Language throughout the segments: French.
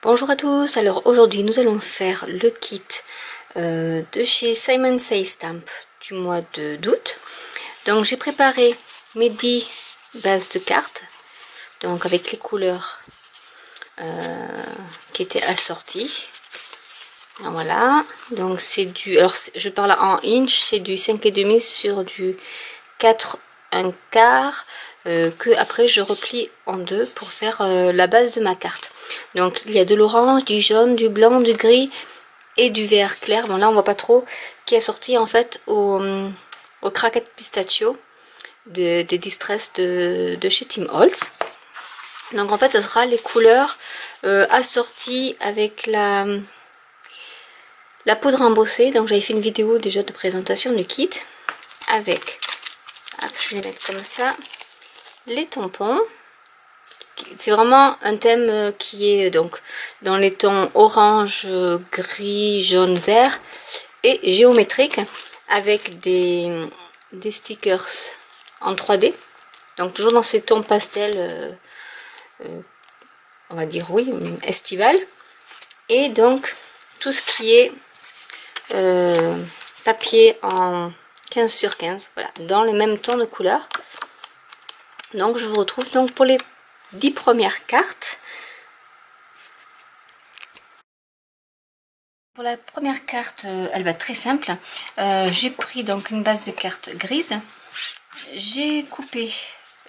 Bonjour à tous, alors aujourd'hui nous allons faire le kit de chez Simon Says Stamp du mois d'août. Donc j'ai préparé mes 10 bases de cartes, donc avec les couleurs qui étaient assorties. Alors voilà, donc c'est du, alors je parle en inch, c'est du 5,5 sur du 4 1/4 que après je replie en deux pour faire la base de ma carte. Donc il y a de l'orange, du jaune, du blanc, du gris et du vert clair. Bon là on voit pas trop, qui est sorti en fait au Cracked Pistachio des Distress de chez Tim Holtz. Donc en fait ce sera les couleurs assorties avec la poudre embossée. Donc j'avais fait une vidéo déjà de présentation du kit avec, je vais les mettre comme ça, les tampons. C'est vraiment un thème qui est donc dans les tons orange, gris, jaune, vert et géométrique, avec des stickers en 3D, donc toujours dans ces tons pastels, on va dire oui, estival, et donc tout ce qui est papier en 15 sur 15, voilà, dans les mêmes tons de couleur. Donc je vous retrouve donc pour les 10 premières cartes. Pour la première carte, elle va être très simple. J'ai pris donc une base de cartes grise. J'ai coupé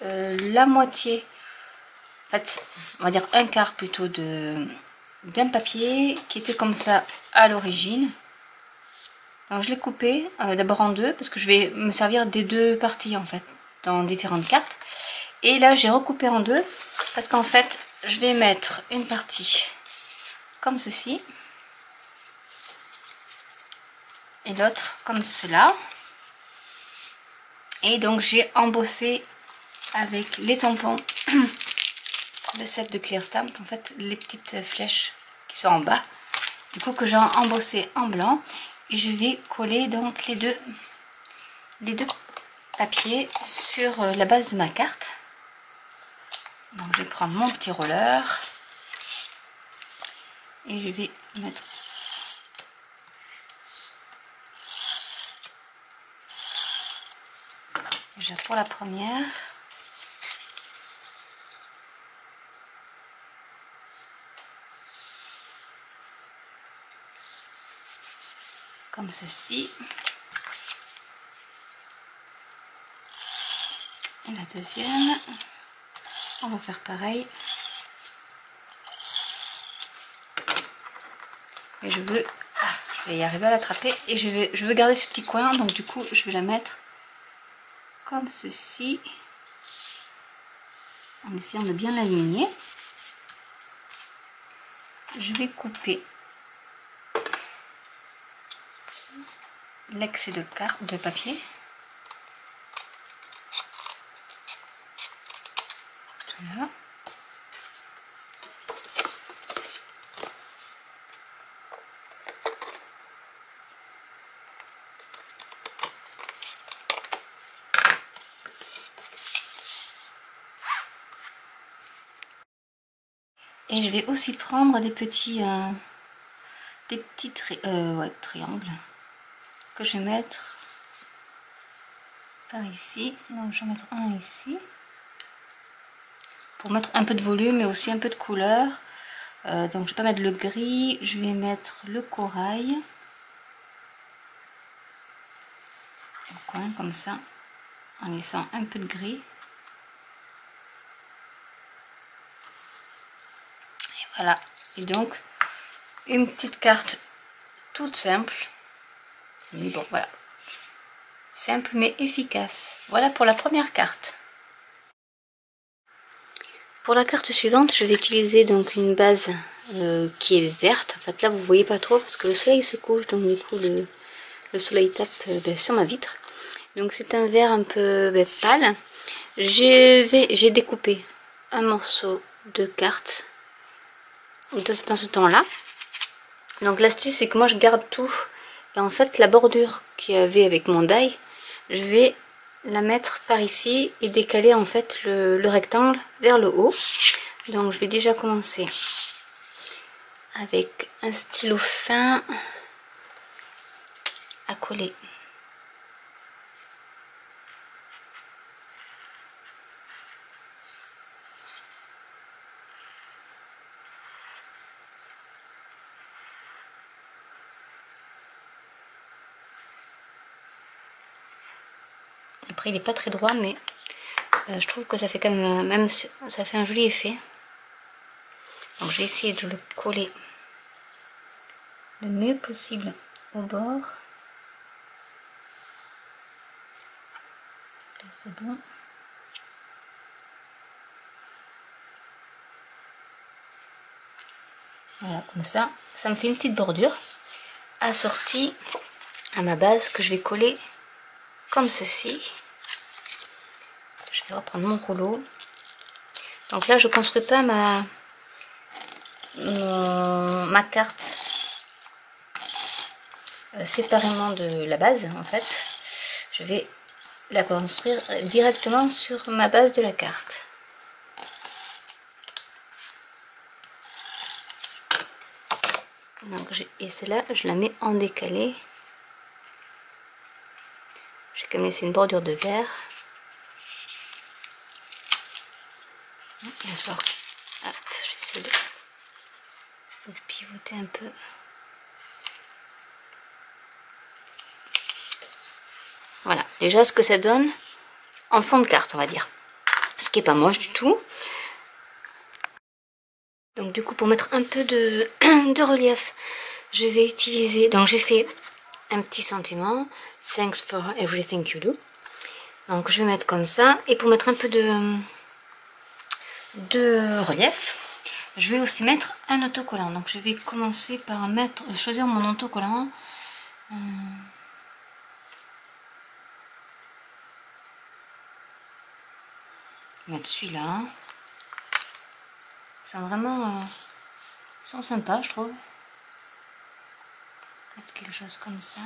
la moitié, en fait, on va dire un quart plutôt d'un papier qui était comme ça à l'origine. Donc je l'ai coupé d'abord en deux parce que je vais me servir des deux parties en fait dans différentes cartes. Et là j'ai recoupé en deux parce qu'en fait je vais mettre une partie comme ceci et l'autre comme cela. Et donc j'ai embossé avec les tampons de set de Clear Stamp, en fait les petites flèches qui sont en bas, du coup que j'ai embossé en blanc, et je vais coller donc les deux papiers sur la base de ma carte. Donc je vais prendre mon petit roller et je vais mettre déjà pour la première. Comme ceci. Et la deuxième, on va faire pareil. Et je vais y arriver à l'attraper, et je veux garder ce petit coin, donc du coup je vais la mettre comme ceci en essayant de bien l'aligner. Je vais couper l'excès de papier. Voilà. Et je vais aussi prendre des petits triangles que je vais mettre par ici. Donc je vais mettre un ici pour mettre un peu de volume et aussi un peu de couleur. Donc je vais pas mettre le gris, je vais mettre le corail au coin comme ça, en laissant un peu de gris. Et voilà, et donc une petite carte toute simple, mais bon voilà, simple mais efficace. Voilà pour la première carte. Pour la carte suivante, je vais utiliser donc une base qui est verte. En fait là vous voyez pas trop parce que le soleil se couche, donc du coup le soleil tape sur ma vitre. Donc c'est un vert un peu pâle. J'ai découpé un morceau de carte dans ce ton là. Donc l'astuce c'est que moi je garde tout, et en fait la bordure qu'il y avait avec mon die, je vais la mettre par ici et décaler en fait le rectangle vers le haut. Donc je vais déjà commencer avec un stylo fin à coller. Après il n'est pas très droit, mais je trouve que ça fait quand même, ça fait un joli effet. Donc je vais essayer de le coller le mieux possible au bord. Là c'est bon. Voilà, comme ça me fait une petite bordure assortie à ma base que je vais coller comme ceci. Je vais reprendre mon rouleau. Donc là je construis pas ma carte séparément de la base en fait. Je vais la construire directement sur ma base de la carte. Donc et celle-là je la mets en décalé. J'ai quand même laissé une bordure de vert. Il va falloir, hop, j'essaie de pivoter un peu. Voilà, déjà ce que ça donne en fond de carte, on va dire. Ce qui est pas moche du tout. Donc du coup, pour mettre un peu de, de relief, je vais utiliser, donc j'ai fait un petit sentiment, thanks for everything you do. Donc je vais mettre comme ça, et pour mettre un peu de relief, je vais aussi mettre un autocollant. Donc je vais commencer par choisir mon autocollant. Mettre celui-là. Ils sont vraiment ils sont sympas, je trouve. Mettre quelque chose comme ça.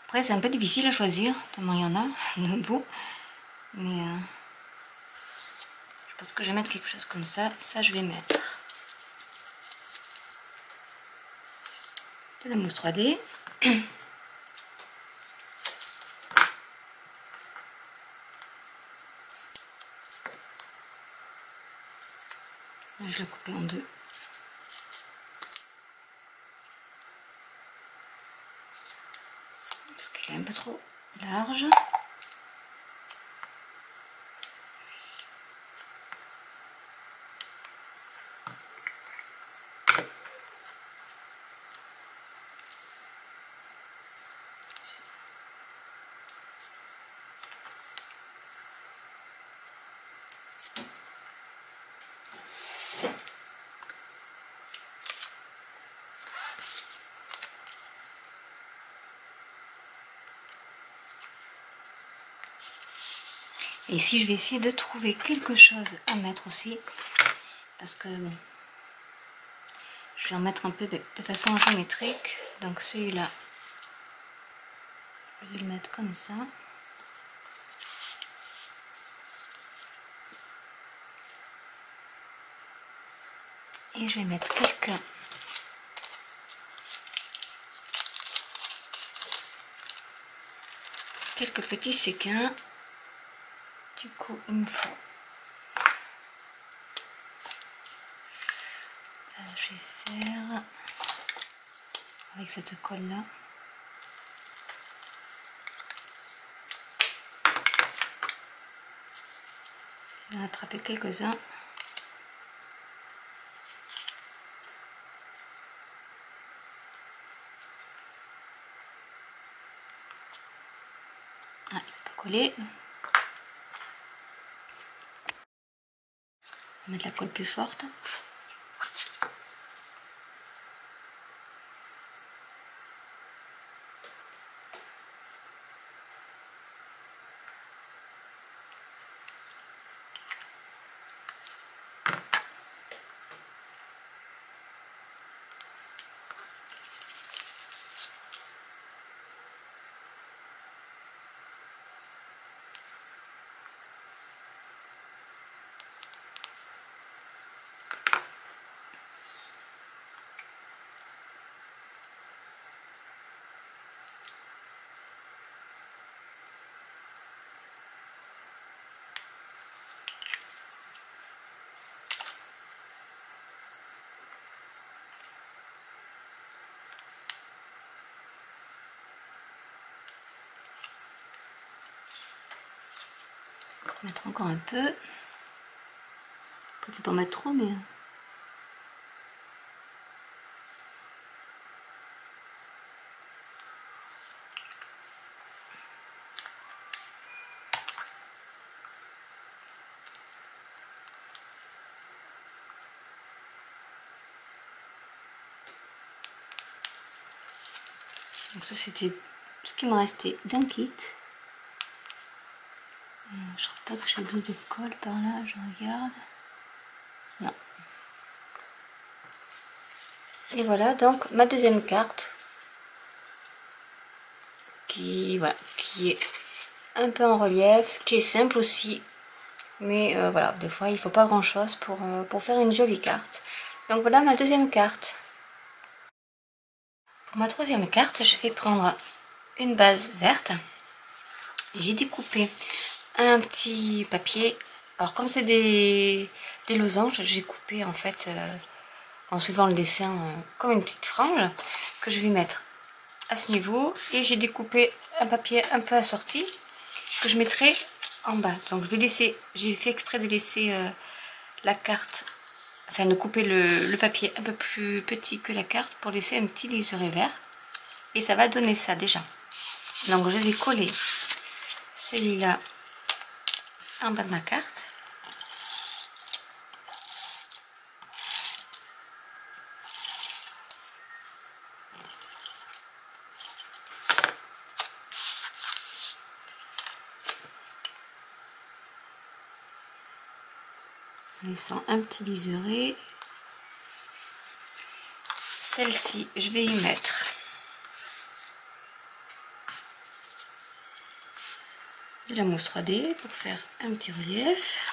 Après c'est un peu difficile à choisir, tellement il y en a debout. Mais je pense que je vais mettre quelque chose comme ça. Ça je vais mettre de la mousse 3D. Je l'ai coupé en deux. Parce qu'elle est un peu trop large. Et ici je vais essayer de trouver quelque chose à mettre aussi, parce que bon, je vais en mettre un peu de façon géométrique. Donc celui-là, je vais le mettre comme ça. Et je vais mettre quelques petits séquins. Du coup, il me faut... je vais faire avec cette colle là. Je vais en attraper quelques-uns. Ah, il ne faut pas coller. On va mettre la colle plus forte. Mettre encore un peu. Après, faut pas mettre trop, mais... Donc ça, c'était ce qui me restait d'un kit. Je crois pas que j'ai oublié de colle par là, je regarde. Non. Et voilà donc ma deuxième carte qui, voilà, qui est un peu en relief, qui est simple aussi. Mais voilà, des fois il faut pas grand chose pour faire une jolie carte. Donc voilà ma deuxième carte. Pour ma troisième carte, je vais prendre une base verte. J'ai découpé un petit papier. Alors comme c'est des losanges, j'ai coupé en fait en suivant le dessin comme une petite frange que je vais mettre à ce niveau. Et j'ai découpé un papier un peu assorti que je mettrai en bas. Donc je vais laisser, j'ai fait exprès de laisser la carte, enfin de couper le papier un peu plus petit que la carte pour laisser un petit liseré vert. Et ça va donner ça déjà. Donc je vais coller celui-là en bas de ma carte. En laissant un petit liseré. Celle-ci, je vais y mettre de la mousse 3D pour faire un petit relief.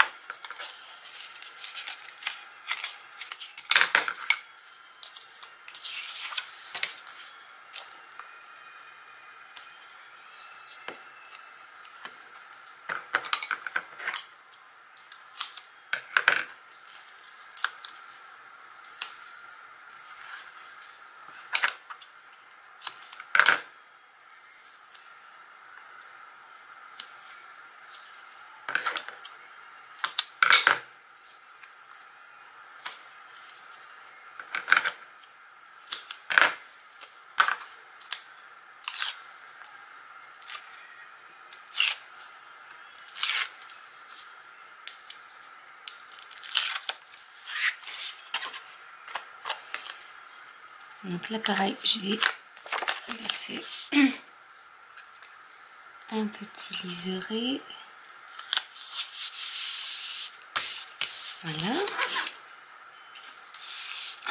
Donc là pareil, je vais laisser un petit liseré. Voilà.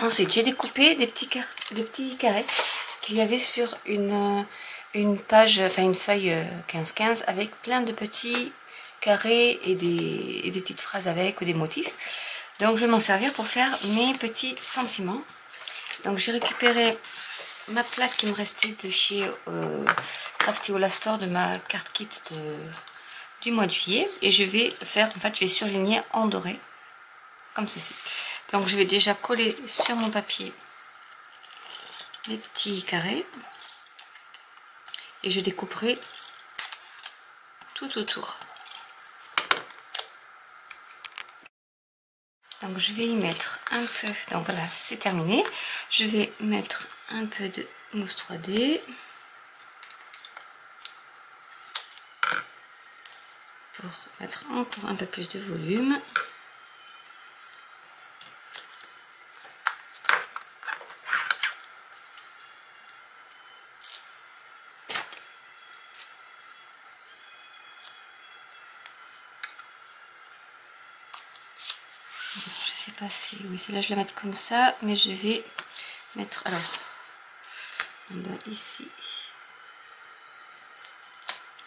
Ensuite, j'ai découpé des petits carrés qu'il y avait sur une page, enfin une feuille 15-15 avec plein de petits carrés et des petites phrases avec ou des motifs. Donc je vais m'en servir pour faire mes petits sentiments. Donc j'ai récupéré ma plaque qui me restait de chez Crafty Ola Store de ma carte kit du mois de juillet. Et je vais faire, en fait je vais surligner en doré, comme ceci. Donc je vais déjà coller sur mon papier mes petits carrés. Et je découperai tout autour. Donc je vais y mettre un peu, donc voilà c'est terminé. Je vais mettre un peu de mousse 3D pour mettre encore un peu plus de volume. Je sais pas si, oui c'est là je la mets comme ça, mais je vais mettre alors en bas ici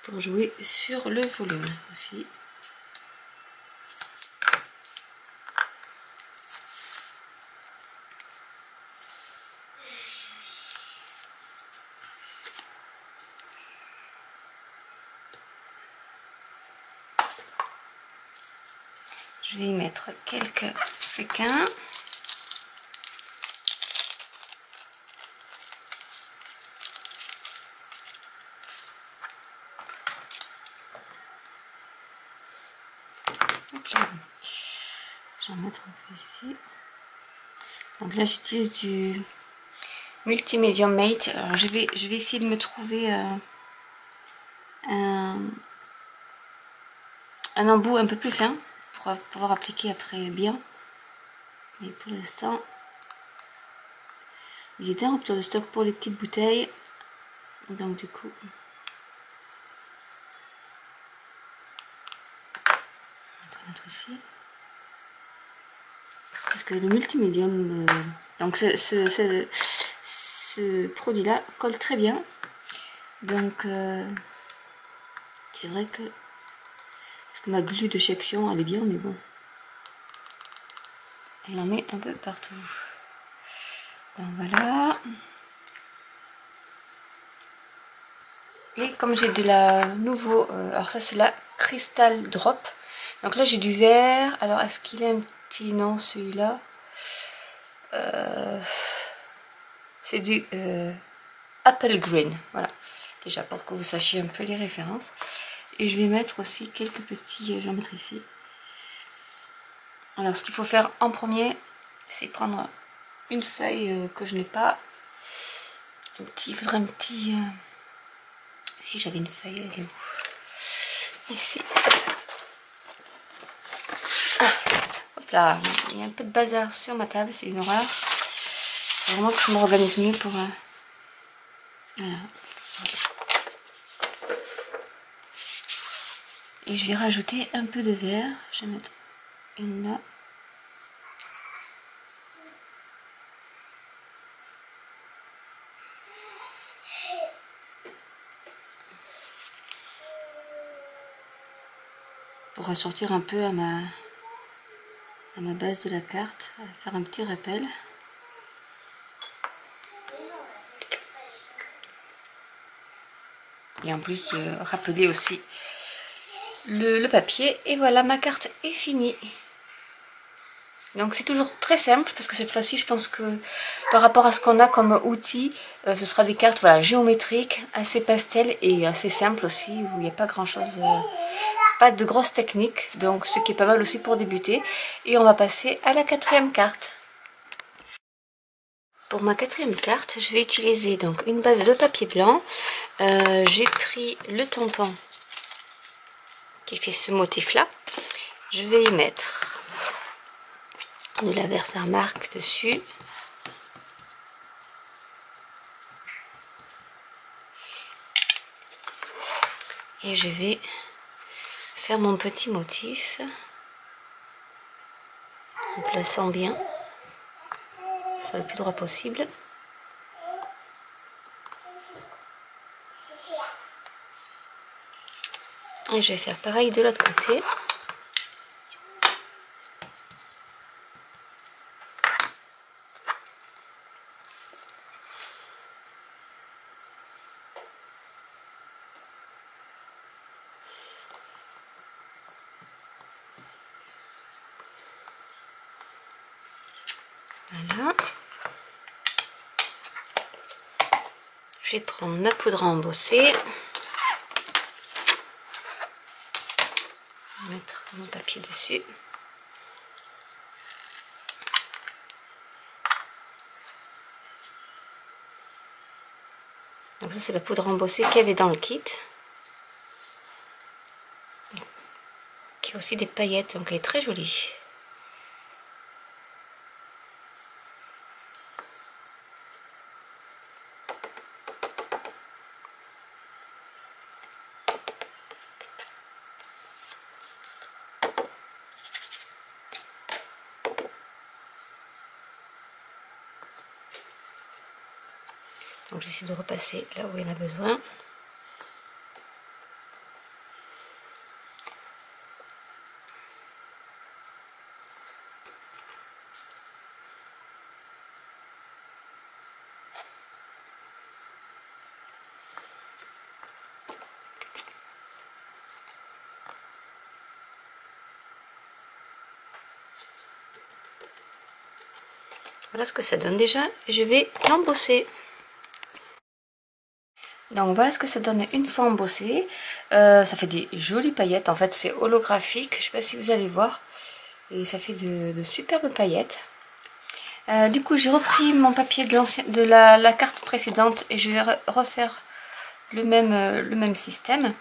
pour jouer sur le volume aussi. Je vais y mettre quelques séquins. Je vais en mettre un peu ici. Donc là j'utilise du Multimedium Mate. Alors je vais essayer de me trouver un embout un peu plus fin pour pouvoir appliquer après bien. Mais pour l'instant, ils étaient en rupture de stock pour les petites bouteilles. Donc du coup, on va mettre ici. Parce que le multimédium, donc ce produit-là colle très bien. Donc c'est vrai que parce que ma glu de chez Action elle est bien, mais bon, elle en met un peu partout. Donc voilà. Et comme j'ai de la nouveau, alors ça c'est la Crystal Drop. Donc là j'ai du vert. Alors est-ce qu'il est un petit nom celui-là? C'est du Apple Green. Voilà. Déjà pour que vous sachiez un peu les références. Et je vais mettre aussi quelques petits, je vais en mettre ici. Alors ce qu'il faut faire en premier, c'est prendre une feuille que je n'ai pas. Il faudrait un petit... si j'avais une feuille, elle est où? Ici. Ah, hop là, il y a un peu de bazar sur ma table, c'est une horreur. Il faut vraiment que je m'organise mieux pour... voilà. Et je vais rajouter un peu de vert. Je vais mettre une là. Pour ressortir un peu à ma base de la carte, faire un petit rappel. Et en plus rappeler aussi le papier. Et voilà, ma carte est finie. Donc c'est toujours très simple parce que cette fois-ci je pense que par rapport à ce qu'on a comme outil, ce sera des cartes voilà, géométriques, assez pastel et assez simples aussi, où il n'y a pas grand chose, pas de grosses techniques, donc ce qui est pas mal aussi pour débuter. Et on va passer à la quatrième carte. Pour ma quatrième carte, je vais utiliser donc une base de papier blanc. J'ai pris le tampon qui fait ce motif là. Je vais y mettre de la Versamark dessus. Et je vais faire mon petit motif en plaçant bien ça le plus droit possible. Et je vais faire pareil de l'autre côté. Voilà. Je vais prendre ma poudre à embosser. Mettre mon papier dessus. Donc ça c'est la poudre embossée qu'il y avait dans le kit. Qui a aussi des paillettes, donc elle est très jolie. Donc j'essaie de repasser là où il y en a besoin. Voilà ce que ça donne déjà. Je vais l'embosser. Donc voilà ce que ça donne une fois embossé. Ça fait des jolies paillettes. En fait c'est holographique. Je sais pas si vous allez voir. Et ça fait de superbes paillettes. Du coup j'ai repris mon papier de la carte précédente. Et je vais refaire le même système.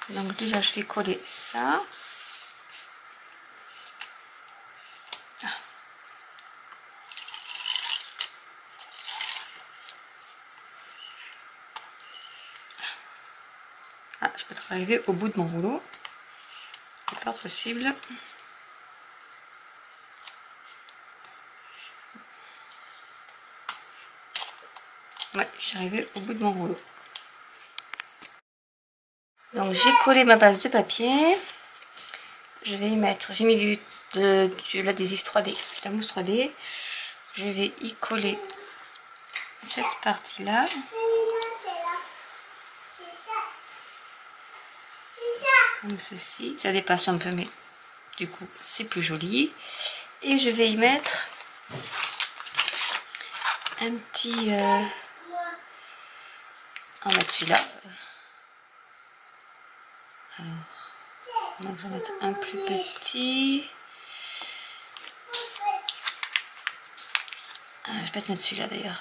Donc déjà je vais coller ça. Ah, je peux arriver au bout de mon rouleau. C'est pas possible. Ouais, je suis arrivée au bout de mon rouleau. Donc j'ai collé ma base de papier. Je vais y mettre, j'ai mis de l'adhésif 3D, de la mousse 3D. Je vais y coller cette partie-là. Comme ceci. Ça dépasse un peu, mais du coup c'est plus joli. Et je vais y mettre un petit... on va mettre celui-là. Alors, donc je vais mettre un plus petit. Ah, je vais peut-être mettre celui-là d'ailleurs.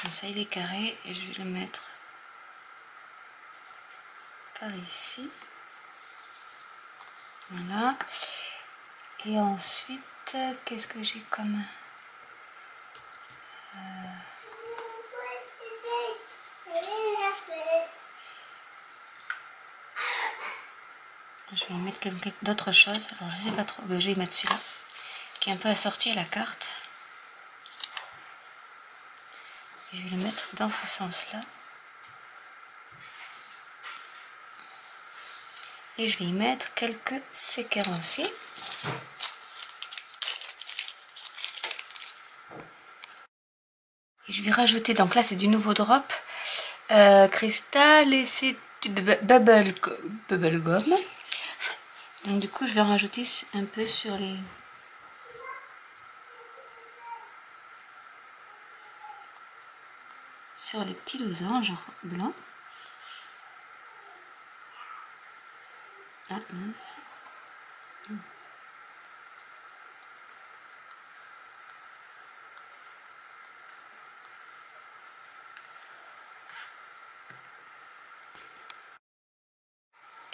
Comme ça il est carré et je vais le mettre par ici. Voilà. Et ensuite, qu'est-ce que j'ai comme... Je vais y mettre d'autres choses. Alors je sais pas trop. Ben, je vais y mettre celui-là qui est un peu assorti à la carte. Et je vais le mettre dans ce sens-là. Et je vais y mettre quelques séquins aussi. Et je vais rajouter, donc là c'est du nouveau drop cristal et c'est du bubble gum. Donc du coup je vais en rajouter un peu sur les petits losanges blancs. Ah mince.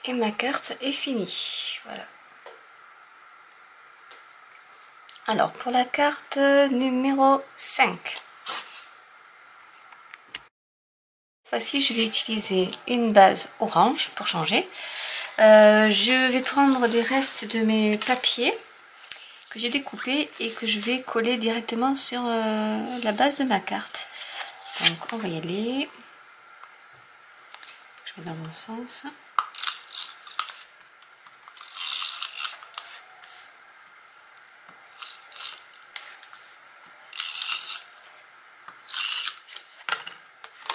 Et ma carte est finie. Voilà. Alors pour la carte numéro 5. Cette fois-ci je vais utiliser une base orange pour changer. Je vais prendre des restes de mes papiers que j'ai découpés et que je vais coller directement sur la base de ma carte. Donc on va y aller. Je mets dans le bon sens.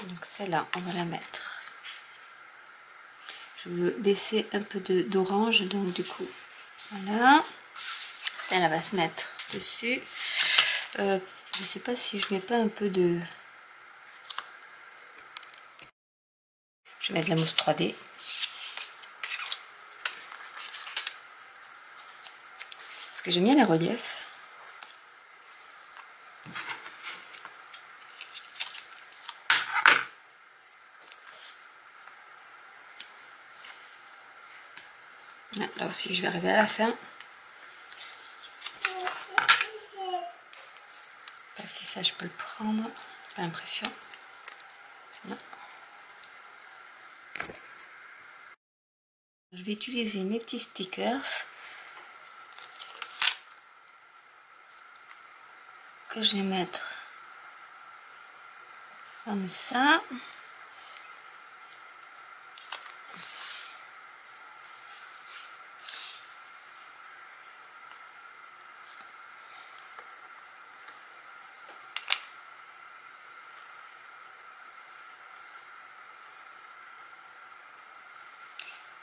Donc celle-là, on va la mettre. Je veux laisser un peu d'orange, donc du coup, voilà. Celle-là va se mettre dessus. Je sais pas si je mets pas un peu de... Je vais mettre de la mousse 3D. Parce que j'aime bien les reliefs. Là aussi, je vais arriver à la fin. Pas si ça, je peux le prendre. Pas l'impression. Non. Je vais utiliser mes petits stickers que je vais mettre comme ça.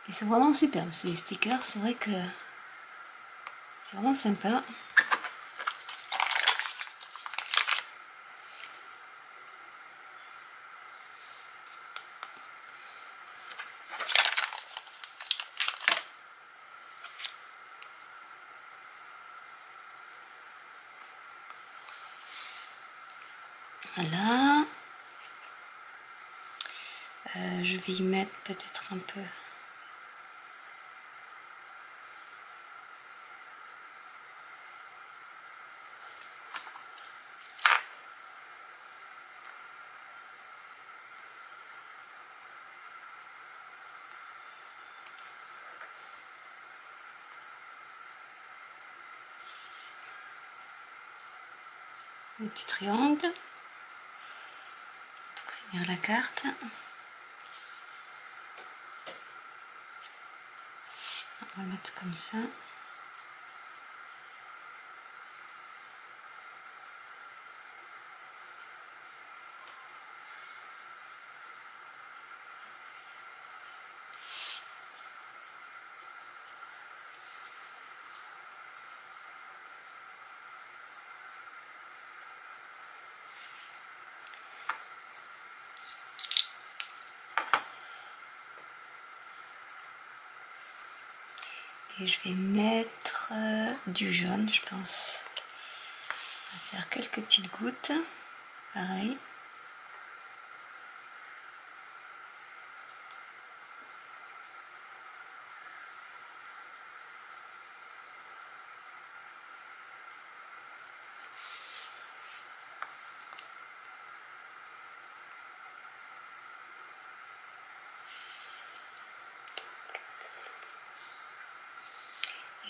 Ils sont vraiment superbes ces stickers, c'est vrai que c'est vraiment sympa. Voilà. Je vais y mettre peut-être un peu. Des petits triangles pour finir la carte. On va mettre comme ça. Et je vais mettre du jaune, je pense. On va faire quelques petites gouttes. Pareil.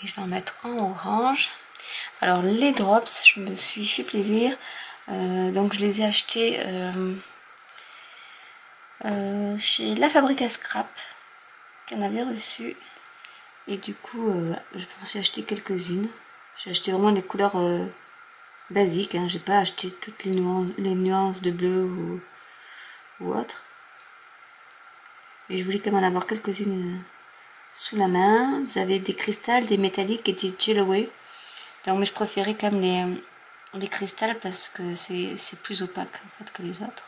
Et je vais en mettre en orange. Alors les drops, je me suis fait plaisir. Donc je les ai achetés chez La Fabrique à Scrap, qu'on avait reçu. Et du coup, je m'en suis acheté quelques-unes. J'ai acheté vraiment les couleurs basiques. Hein. J'ai pas acheté toutes les nuances de bleu ou autre. Et je voulais quand même en avoir quelques-unes sous la main. Vous avez des cristals, des métalliques et des Gel-Away. Donc mais je préférais quand même les cristals parce que c'est plus opaque en fait que les autres.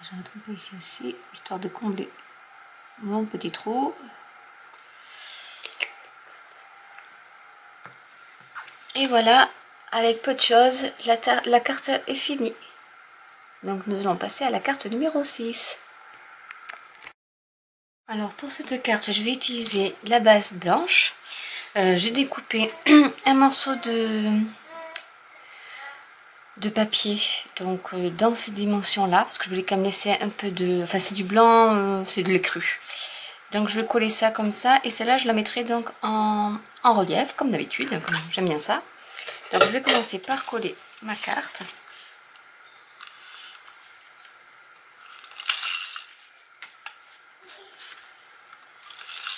J'en ai trompé ici aussi, histoire de combler mon petit trou. Et voilà, avec peu de choses, la carte est finie. Donc nous allons passer à la carte numéro 6. Alors pour cette carte, je vais utiliser la base blanche. J'ai découpé un morceau de papier, donc dans ces dimensions là, parce que je voulais quand même laisser un peu de... Enfin c'est du blanc, c'est de l'écru. Donc je vais coller ça comme ça, et celle-là je la mettrai donc en relief, comme d'habitude, j'aime bien ça. Donc je vais commencer par coller ma carte.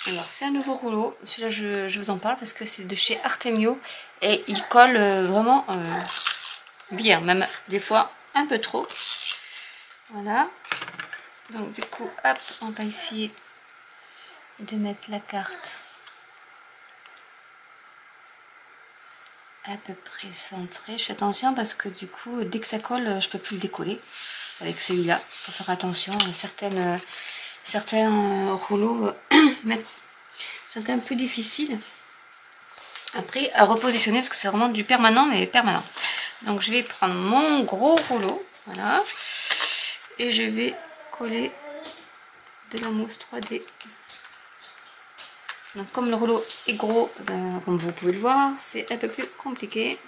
Alors c'est un nouveau rouleau, celui-là je vous en parle parce que c'est de chez Artemio, et il colle vraiment bien, même des fois un peu trop. Voilà, donc du coup hop, on va essayer de mettre la carte à peu près centrée. Je fais attention parce que du coup dès que ça colle je peux plus le décoller avec celui-là. Il faut faire attention, certains rouleaux sont quand même plus difficiles après à repositionner parce que c'est vraiment du permanent, mais permanent. Donc je vais prendre mon gros rouleau, voilà, et je vais coller de la mousse 3D. Donc comme le rouleau est gros, comme vous pouvez le voir, c'est un peu plus compliqué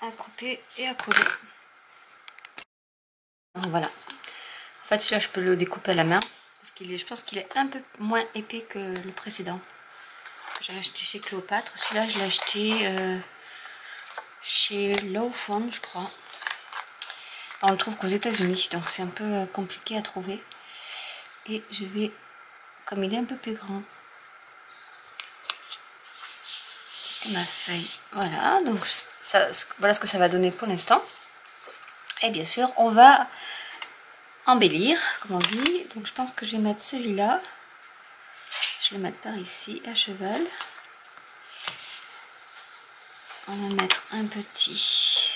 à couper et à coller. Donc voilà. En fait celui-là je peux le découper à la main parce qu'il est, je pense qu'il est un peu moins épais que le précédent. J'ai acheté chez Cléopâtre. Celui-là je l'ai acheté chez Lawfond, je crois. On le trouve qu'aux États-Unis, donc c'est un peu compliqué à trouver. Et je vais, comme il est un peu plus grand, ma feuille. Voilà, donc ça, voilà ce que ça va donner pour l'instant. Et bien sûr, on va embellir, comme on dit. Donc je pense que je vais mettre celui-là. Je vais le mettre par ici, à cheval. On va mettre un petit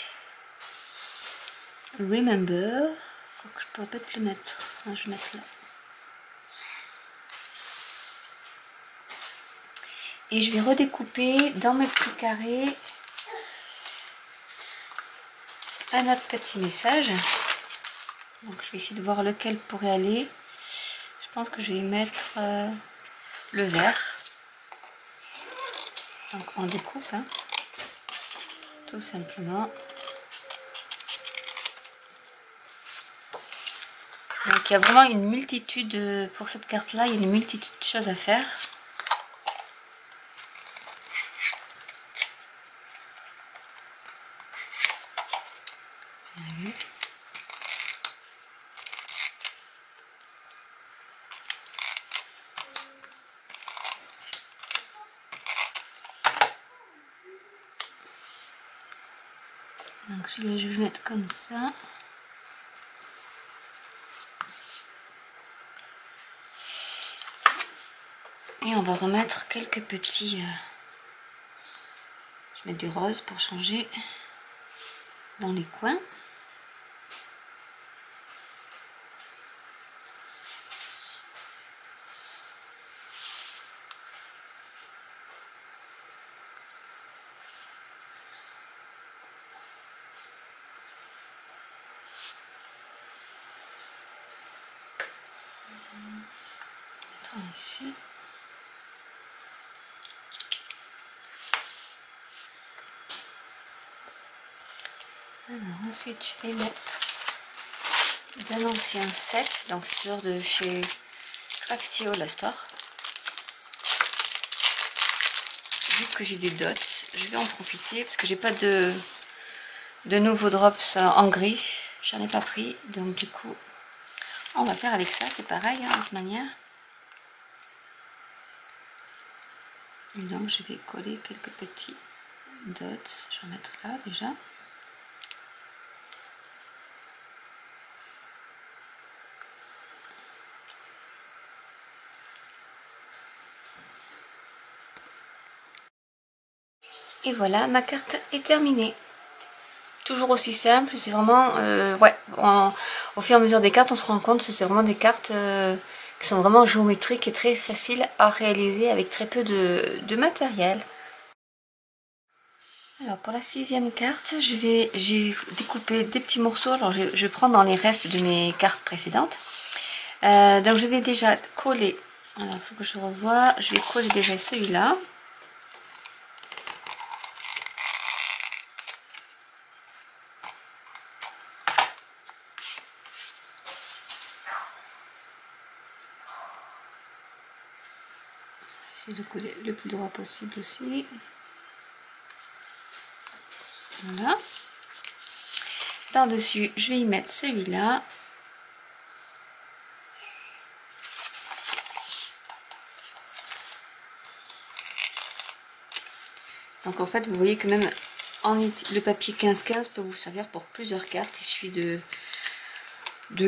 Remember. Je pourrais peut-être le mettre. Non, je vais mettre là. Et je vais redécouper dans mes petits carrés un autre petit message. Donc je vais essayer de voir lequel pourrait aller. Je pense que je vais mettre le vert. Donc on découpe, hein, tout simplement. Donc il y a vraiment une multitude, pour cette carte là, il y a une multitude de choses à faire. Donc celui-là je vais le mettre comme ça. Et on va remettre quelques petits... je vais mettre du rose pour changer dans les coins. Ici. Alors ensuite je vais mettre d'un ancien set, donc c'est toujours de chez Crafty All Store. Vu que j'ai des dots, je vais en profiter parce que j'ai pas de nouveaux drops en gris, j'en ai pas pris, donc du coup on va faire avec ça, c'est pareil hein, de toute manière. Et donc je vais coller quelques petits dots, je vais mettre là déjà. Et voilà, ma carte est terminée. Toujours aussi simple, c'est vraiment, ouais, au fur et à mesure des cartes, on se rend compte que c'est vraiment des cartes qui sont vraiment géométriques et très faciles à réaliser avec très peu de matériel. Alors pour la 6e carte, j'ai découpé des petits morceaux, alors je prends dans les restes de mes cartes précédentes. Donc je vais déjà coller, alors il faut que je revoie, je vais coller déjà celui-là. Essayer de coller le plus droit possible aussi. Voilà. Par-dessus, je vais y mettre celui-là. Donc en fait, vous voyez que même le papier 15-15 peut vous servir pour plusieurs cartes. Il suffit de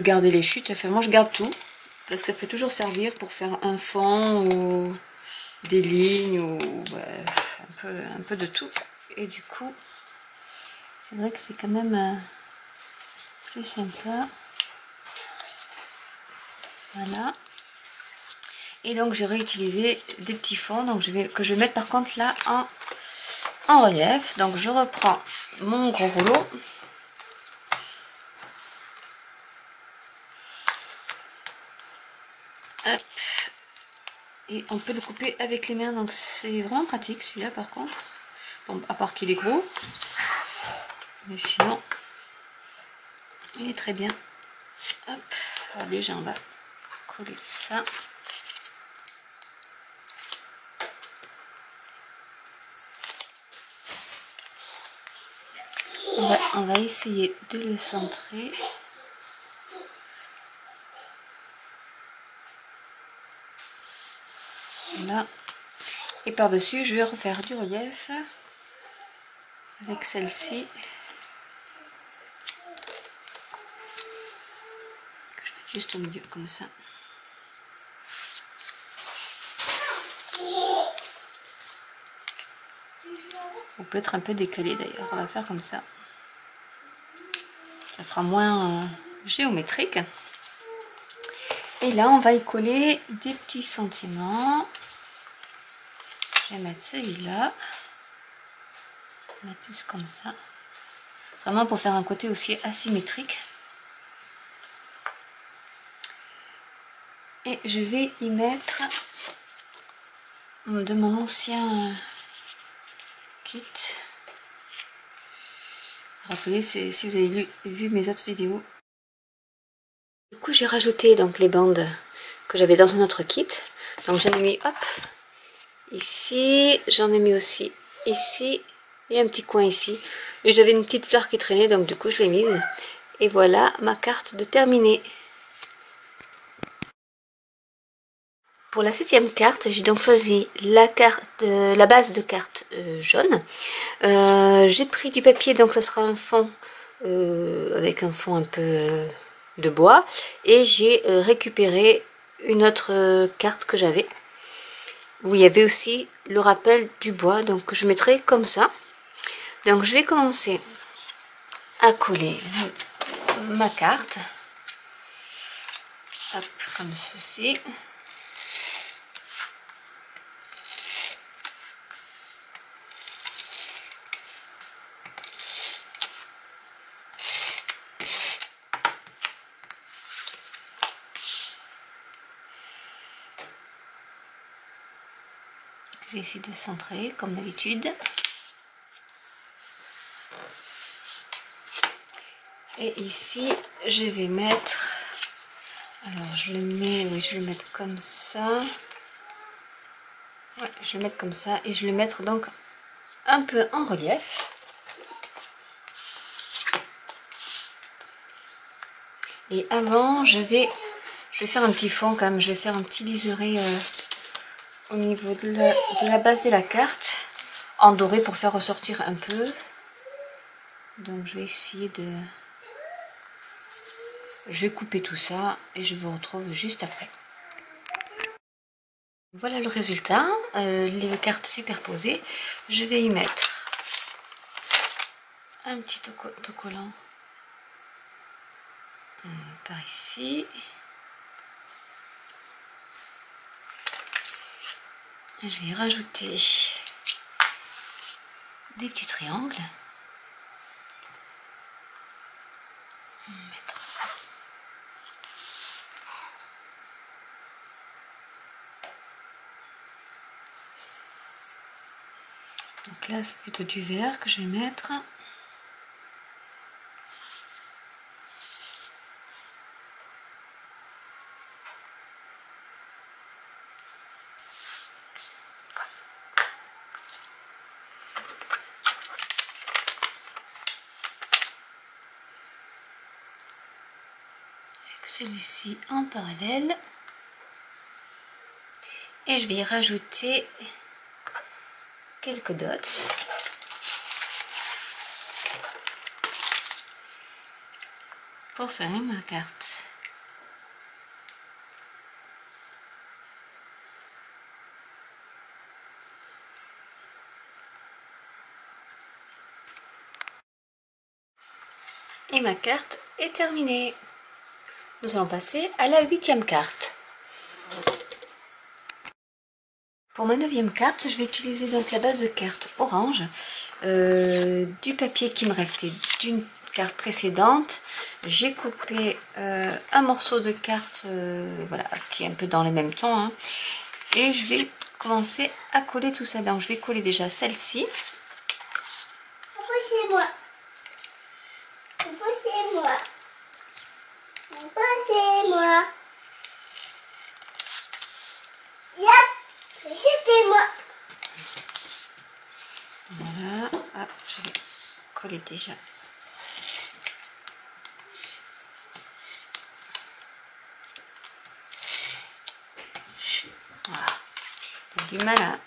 garder les chutes. Enfin, moi, je garde tout parce que ça peut toujours servir pour faire un fond ou des lignes ou un peu de tout. Et du coup, c'est vrai que c'est quand même plus sympa. Voilà. Et donc, j'ai réutilisé des petits fonds donc que je vais mettre par contre là en relief. Donc, je reprends mon gros rouleau. Hop. Et on peut le couper avec les mains, donc c'est vraiment pratique celui-là par contre. Bon, à part qu'il est gros. Mais sinon, il est très bien. Hop. Alors déjà, on va coller ça. On va essayer de le centrer. Voilà. Et par-dessus, je vais refaire du relief avec celle-ci. Que je mets juste au milieu comme ça. On peut être un peu décalé d'ailleurs. On va faire comme ça. Ça fera moins géométrique. Et là, on va y coller des petits sentiments. Je vais mettre celui-là. Mettre plus comme ça. Vraiment pour faire un côté aussi asymétrique. Et je vais y mettre de mon ancien kit. Rappelez si vous avez vu mes autres vidéos. Du coup j'ai rajouté donc les bandes que j'avais dans un autre kit. Donc j'en ai mis hop ici, j'en ai mis aussi ici et un petit coin ici. Et j'avais une petite fleur qui traînait, donc du coup je l'ai mise. Et voilà ma carte de terminée. Pour la 7e carte, j'ai donc choisi la base de carte jaune. J'ai pris du papier, donc ça sera un fond avec un fond un peu de bois. Et j'ai récupéré une autre carte que j'avais, où il y avait aussi le rappel du bois, donc je mettrai comme ça. Donc je vais commencer à coller ma carte. Hop, comme ceci. Je vais essayer de centrer comme d'habitude. Et ici, je vais mettre... Alors, je le mets... Oui, je vais le mettre comme ça. Ouais, je vais le mettre comme ça. Et je vais le mettre donc un peu en relief. Et avant, je vais faire un petit fond quand même. Je vais faire un petit liseré au niveau de la base de la carte. En doré pour faire ressortir un peu. Donc, je vais essayer de... Je vais couper tout ça et je vous retrouve juste après. Voilà le résultat, les cartes superposées. Je vais y mettre un petit autocollant par ici. Et je vais y rajouter des petits triangles. Donc là, c'est plutôt du vert que je vais mettre. Avec celui-ci en parallèle. Et je vais y rajouter quelques dots. Pour faire ma carte. Et ma carte est terminée. Nous allons passer à la 8e carte. Pour ma 9e carte, je vais utiliser donc la base de carte orange, du papier qui me restait d'une carte précédente. J'ai coupé un morceau de carte voilà, qui est un peu dans les mêmes tons, hein, et je vais commencer à coller tout ça. Donc je vais coller déjà celle-ci. Poussez-moi. Poussez-moi. Poussez-moi. C'était-moi. Voilà, ah, je vais coller déjà. Voilà, j'ai du mal à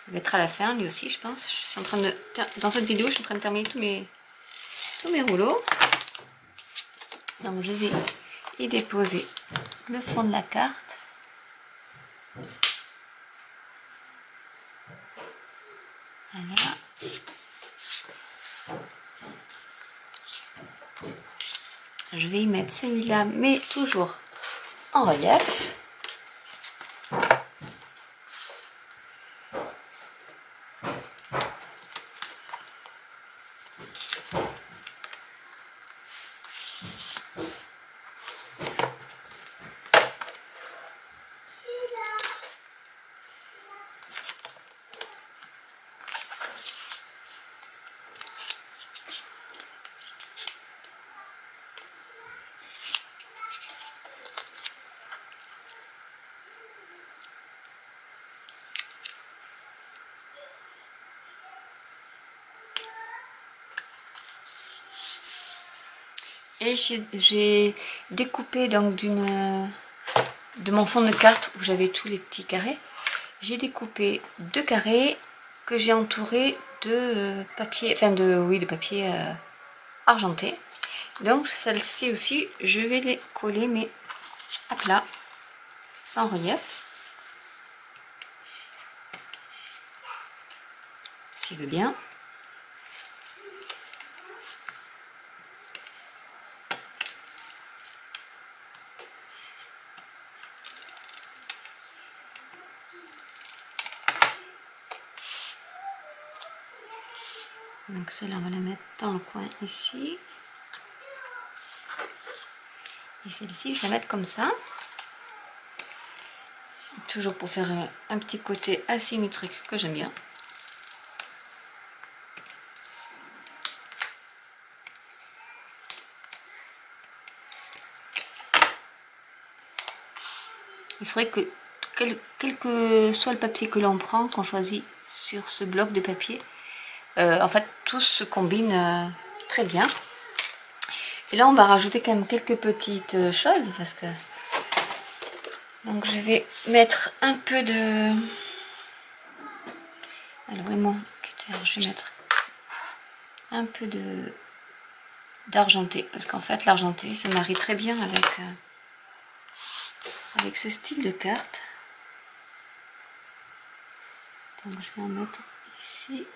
mettre à la fin, lui aussi, je pense. Je suis en train de, dans cette vidéo, je suis en train de terminer tous mes rouleaux. Donc je vais y déposer le fond de la carte. Voilà. Je vais y mettre celui-là, mais toujours en relief. Et j'ai découpé donc de mon fond de carte où j'avais tous les petits carrés. J'ai découpé 2 carrés que j'ai entourés de papier, enfin de papier argenté. Donc celle-ci aussi, je vais les coller mais à plat, sans relief. S'il veut bien. Donc celle-là, on va la mettre dans le coin ici. Et celle-ci, je vais la mettre comme ça. Toujours pour faire un petit côté asymétrique que j'aime bien. Et c'est vrai que quel que soit le papier que l'on prend, qu'on choisit sur ce bloc de papier, en fait tout se combine très bien. Et là on va rajouter quand même quelques petites choses parce que donc je vais mettre un peu de, alors oui, mon cutter, je vais mettre un peu d'argenté parce qu'en fait l'argenté se marie très bien avec ce style de carte. Donc je vais en mettre ici.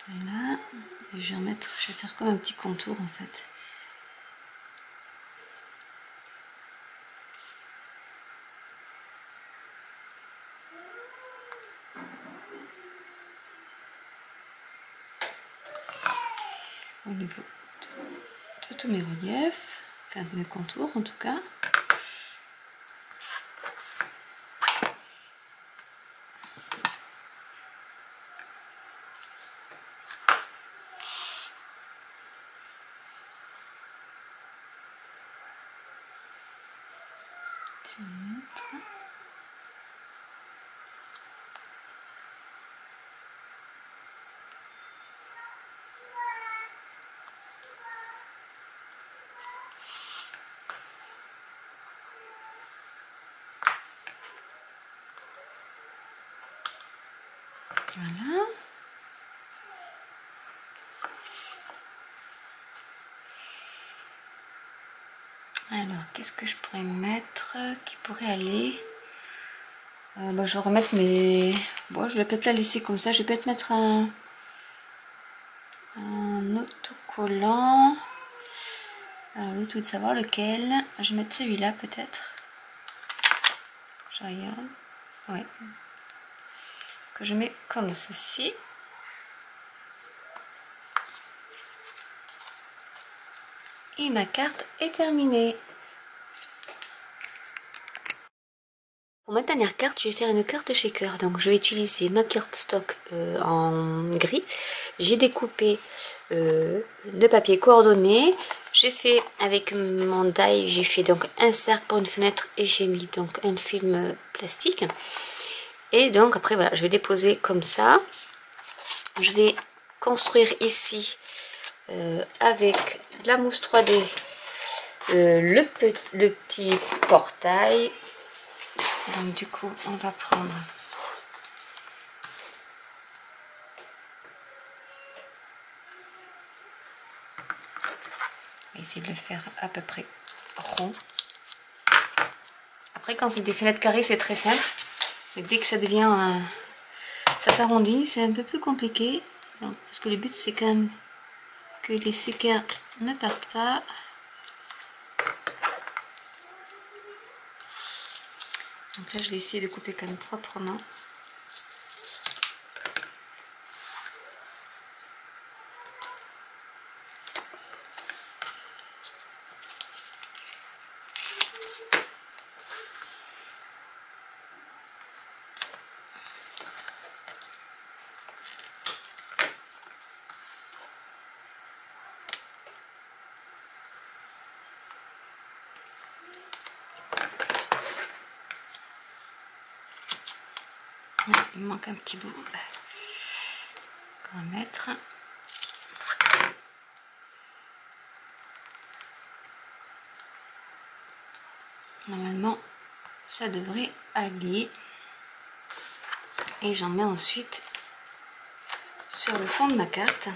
Voilà, je vais faire comme un petit contour en fait. Au niveau de tous mes reliefs, enfin de mes contours en tout cas. Voilà. Alors, qu'est-ce que je pourrais mettre qui pourrait aller je vais remettre mes... Bon, je vais peut-être la laisser comme ça. Je vais peut-être mettre un autocollant. Alors, le tout de savoir lequel. Je vais mettre celui-là peut-être. Je regarde. Ouais. Que je mets comme ceci. Et ma carte est terminée. Pour ma dernière carte, je vais faire une carte shaker. Donc je vais utiliser ma carte stock en gris. J'ai découpé de papier coordonné. J'ai fait avec mon die, j'ai fait donc un cercle pour une fenêtre et j'ai mis donc un film plastique. Et donc après voilà, je vais déposer comme ça. Je vais construire ici avec la mousse 3D le petit portail. Donc du coup on va prendre essayer de le faire à peu près rond. Après quand c'est des fenêtres carrées c'est très simple, mais dès que ça devient ça s'arrondit, c'est un peu plus compliqué. Donc, parce que le but c'est quand même que les séquins ne partent pas. Donc là je vais essayer de couper quand même proprement. Il me manque un petit bout qu'on va mettre. Normalement, ça devrait aller. Et j'en mets ensuite sur le fond de ma carte.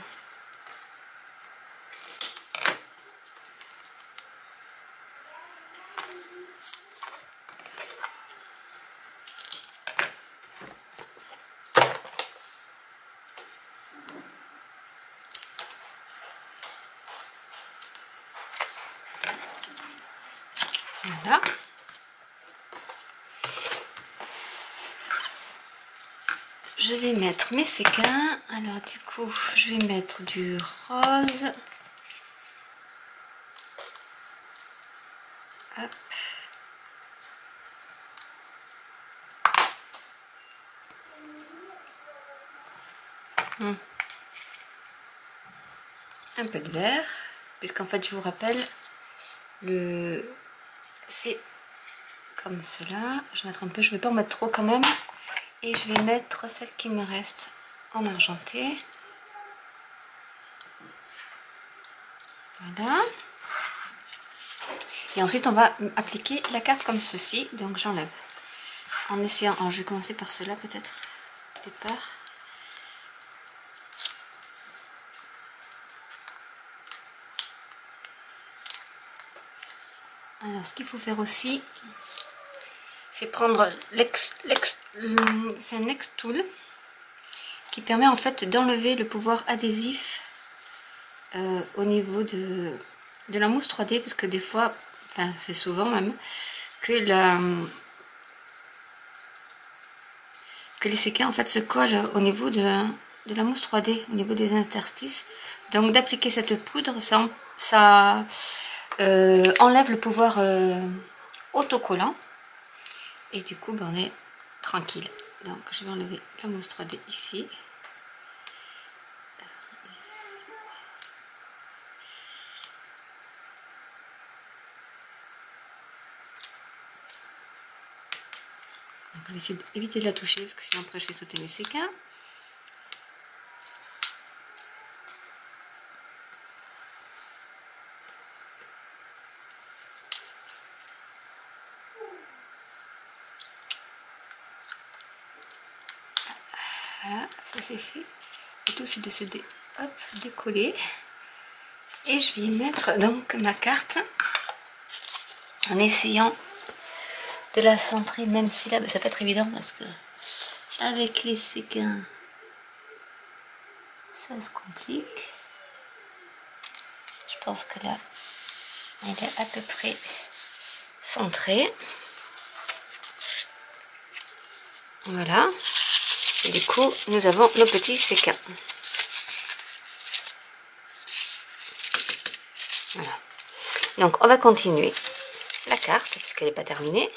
Voilà. Je vais mettre mes séquins. Alors du coup, je vais mettre du rose. Hop. Un peu de vert, puisqu'en fait, je vous rappelle, c'est comme cela. Je vais mettre un peu, je ne vais pas en mettre trop quand même. Et je vais mettre celle qui me reste en argenté. Voilà. Et ensuite, on va appliquer la carte comme ceci. Donc, j'enlève. En essayant, je vais commencer par cela peut-être au départ. Alors, ce qu'il faut faire aussi, c'est prendre c'est un X-Tool qui permet en fait d'enlever le pouvoir adhésif au niveau de la mousse 3D, parce que des fois, enfin c'est souvent même, que les séquins en fait se collent au niveau de la mousse 3D, au niveau des interstices. Donc d'appliquer cette poudre, ça enlève le pouvoir autocollant. Et du coup, ben, on est tranquille. Donc, je vais enlever la mousse 3D ici. Donc, je vais essayer d'éviter de la toucher parce que sinon après je vais sauter mes séquins. Voilà, ça c'est fait. Et tout c'est de se décoller. Et je vais y mettre donc ma carte en essayant de la centrer, même si là ça peut être évident parce que avec les séquins ça se complique. Je pense que là elle est à peu près centrée. Voilà. Et du coup, nous avons nos petits séquins. Voilà. Donc, on va continuer la carte, puisqu'elle n'est pas terminée.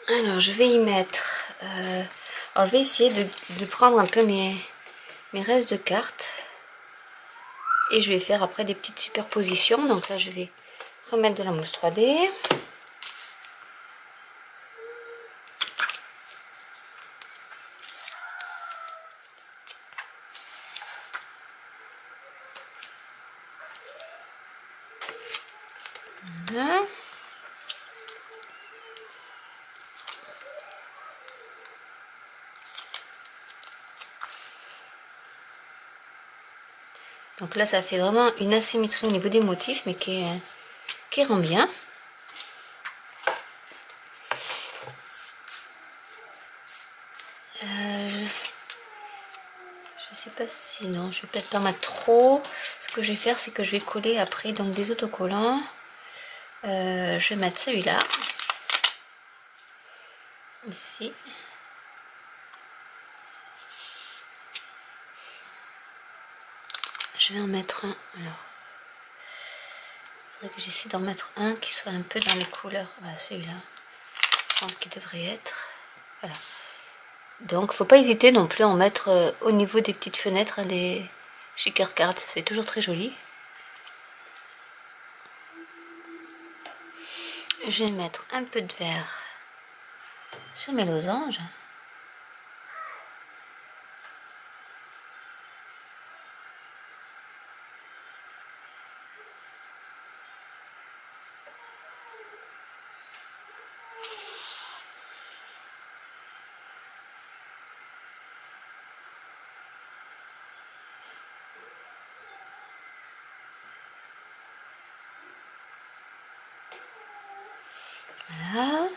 Alors, je vais y mettre... alors, je vais essayer de prendre un peu mes restes de cartes. Et je vais faire après des petites superpositions. Donc là, je vais remettre de la mousse 3D. Voilà. Donc là, ça fait vraiment une asymétrie au niveau des motifs, mais qui rend bien. Je sais pas si... Non, je vais peut-être pas mettre trop. Ce que je vais faire, c'est que je vais coller après donc des autocollants. Je vais mettre celui-là. Ici. Je vais en mettre un. Alors, il faudrait que j'essaie d'en mettre un qui soit un peu dans les couleurs. Voilà, celui-là. Je pense qu'il devrait être. Voilà. Donc, faut pas hésiter non plus à en mettre au niveau des petites fenêtres, hein, des shaker cards. C'est toujours très joli. Je vais mettre un peu de vert sur mes losanges. Voilà.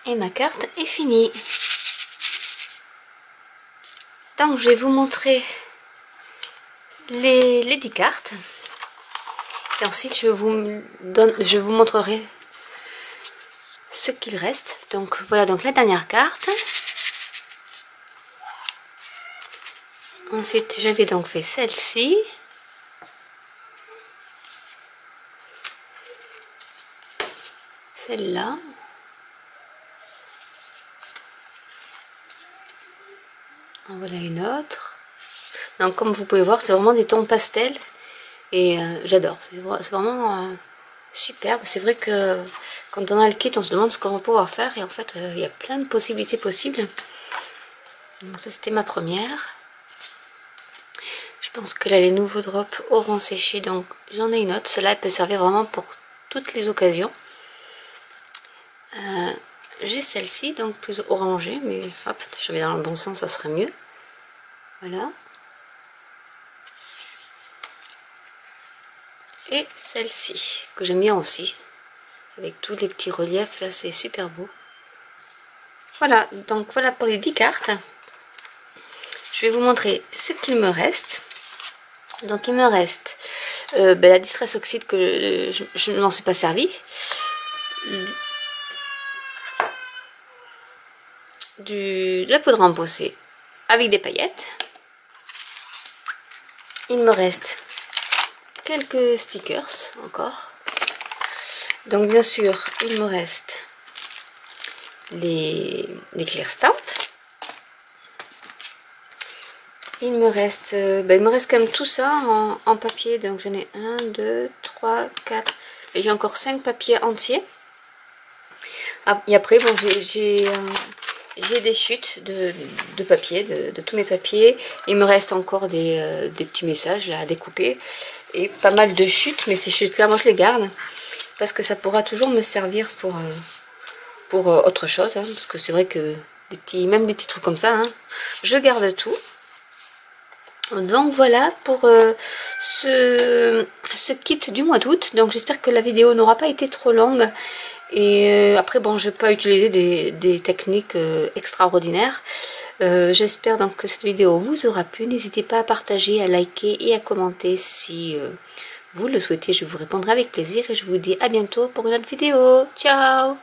Et ma carte est finie. Donc je vais vous montrer les 10 cartes. Et ensuite je vous montrerai ce qu'il reste. Donc voilà donc la dernière carte. Ensuite j'avais donc fait celle-ci. Celle-là. En voilà une autre. Donc comme vous pouvez voir, c'est vraiment des tons pastels. Et j'adore. C'est vraiment superbe. C'est vrai que quand on a le kit, on se demande ce qu'on va pouvoir faire. Et en fait, il y a plein de possibilités possibles. Donc ça, c'était ma première. Je pense que là, les nouveaux drops auront séché. Donc j'en ai une autre. Celle-là, elle peut servir vraiment pour toutes les occasions. J'ai celle-ci, donc plus orangée. Mais hop, je mets dans le bon sens, ça serait mieux. Voilà. Et celle-ci, que j'aime bien aussi. Avec tous les petits reliefs, là, c'est super beau. Voilà, donc voilà pour les 10 cartes. Je vais vous montrer ce qu'il me reste. Donc il me reste la Distress Oxide que je ne m'en suis pas servi. De la poudre embossée avec des paillettes. Il me reste quelques stickers encore. Donc bien sûr, il me reste les clear stamps. Il me reste quand même tout ça en papier. Donc j'en ai 1, 2, 3, 4 et j'ai encore 5 papiers entiers. Et après bon, j'ai des chutes de papier, de tous mes papiers. Il me reste encore des petits messages là à découper et pas mal de chutes, mais ces chutes là moi je les garde parce que ça pourra toujours me servir pour autre chose, hein, parce que c'est vrai que même des petits trucs comme ça, hein, je garde tout. Donc voilà pour ce kit du mois d'août. Donc j'espère que la vidéo n'aura pas été trop longue. Et après bon, je n'ai pas utilisé des techniques extraordinaires. J'espère donc que cette vidéo vous aura plu. N'hésitez pas à partager, à liker et à commenter si vous le souhaitez. Je vous répondrai avec plaisir et je vous dis à bientôt pour une autre vidéo. Ciao!